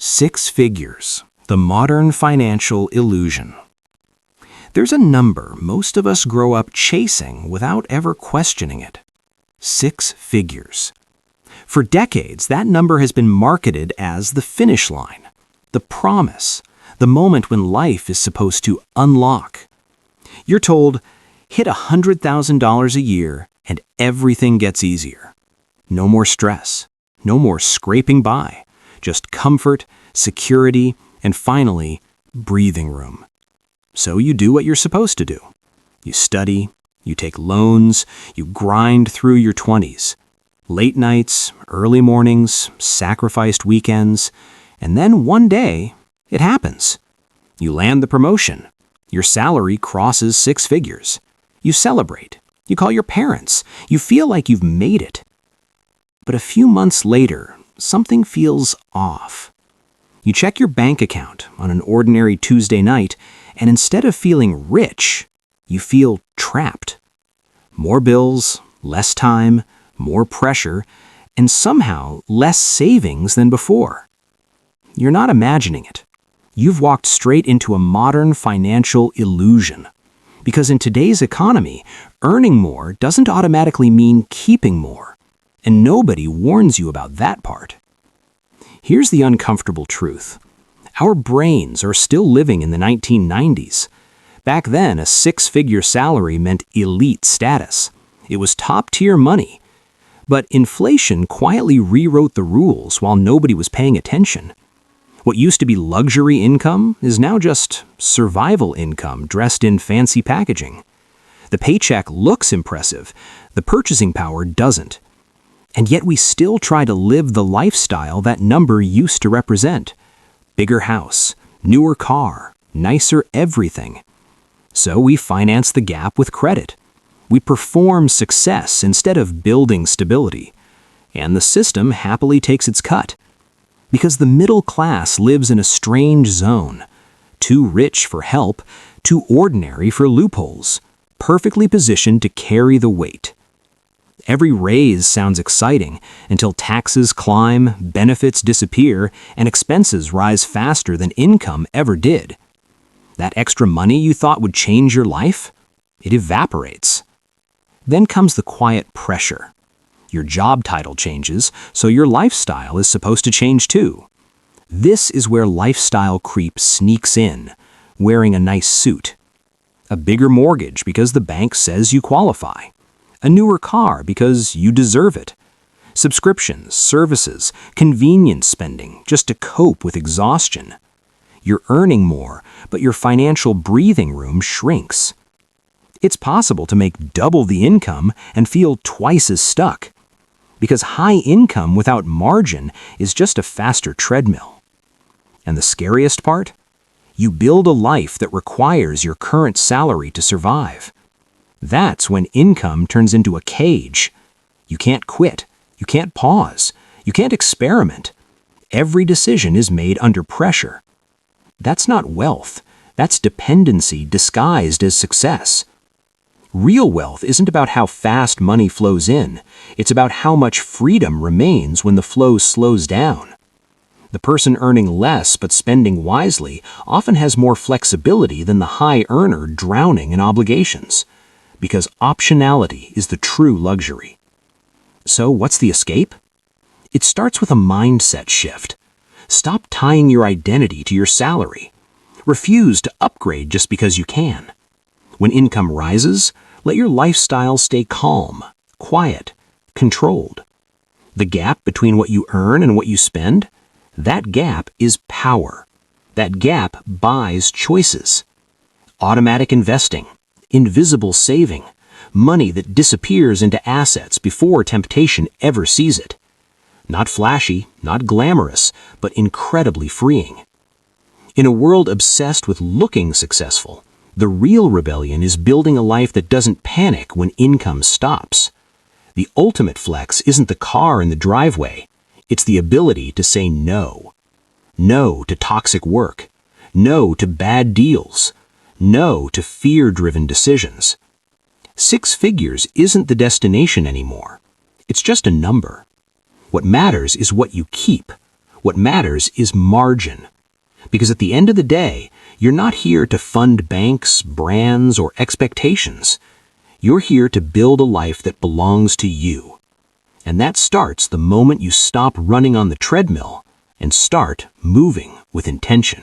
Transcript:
Six figures, the modern financial illusion. There's a number most of us grow up chasing without ever questioning it. 6 figures. For decades, that number has been marketed as the finish line, the promise, the moment when life is supposed to unlock. You're told, hit $100,000 a year and everything gets easier. No more stress, no more scraping by, just comfort, security, and finally, breathing room. So you do what you're supposed to do. You study, you take loans, you grind through your 20s. Late nights, early mornings, sacrificed weekends, and then one day, it happens. You land the promotion. Your salary crosses 6 figures. You celebrate. You call your parents. You feel like you've made it. But a few months later, something feels off. You check your bank account on an ordinary Tuesday night, and instead of feeling rich, you feel trapped. More bills, less time, more pressure, and somehow less savings than before. You're not imagining it. You've walked straight into a modern financial illusion. Because in today's economy, earning more doesn't automatically mean keeping more. And nobody warns you about that part. Here's the uncomfortable truth. Our brains are still living in the 1990s. Back then, a 6-figure salary meant elite status. It was top-tier money. But inflation quietly rewrote the rules while nobody was paying attention. What used to be luxury income is now just survival income dressed in fancy packaging. The paycheck looks impressive. The purchasing power doesn't. And yet we still try to live the lifestyle that number used to represent. Bigger house, newer car, nicer everything. So we finance the gap with credit. We perform success instead of building stability. And the system happily takes its cut. Because the middle class lives in a strange zone. Too rich for help, too ordinary for loopholes. Perfectly positioned to carry the weight. Every raise sounds exciting until taxes climb, benefits disappear, and expenses rise faster than income ever did. That extra money you thought would change your life? It evaporates. Then comes the quiet pressure. Your job title changes, so your lifestyle is supposed to change too. This is where lifestyle creep sneaks in, wearing a nice suit. A bigger mortgage because the bank says you qualify. A newer car because you deserve it. Subscriptions, services, convenience spending just to cope with exhaustion. You're earning more, but your financial breathing room shrinks. It's possible to make double the income and feel twice as stuck. Because high income without margin is just a faster treadmill. And the scariest part? You build a life that requires your current salary to survive. That's when income turns into a cage. You can't quit. You can't pause. You can't experiment. Every decision is made under pressure. That's not wealth. That's dependency disguised as success. Real wealth isn't about how fast money flows in. It's about how much freedom remains when the flow slows down. The person earning less but spending wisely often has more flexibility than the high earner drowning in obligations. Because optionality is the true luxury. So what's the escape? It starts with a mindset shift. Stop tying your identity to your salary. Refuse to upgrade just because you can. When income rises, let your lifestyle stay calm, quiet, controlled. The gap between what you earn and what you spend, that gap is power. That gap buys choices. Automatic investing. Invisible saving, money that disappears into assets before temptation ever sees it. Not flashy, not glamorous, but incredibly freeing. In a world obsessed with looking successful, the real rebellion is building a life that doesn't panic when income stops. The ultimate flex isn't the car in the driveway, it's the ability to say no. No to toxic work. No to bad deals. No to fear-driven decisions. 6 figures isn't the destination anymore. It's just a number. What matters is what you keep, What matters is margin. Because at the end of the day, you're not here to fund banks, brands, or expectations. You're here to build a life that belongs to you. And that starts the moment you stop running on the treadmill and start moving with intention.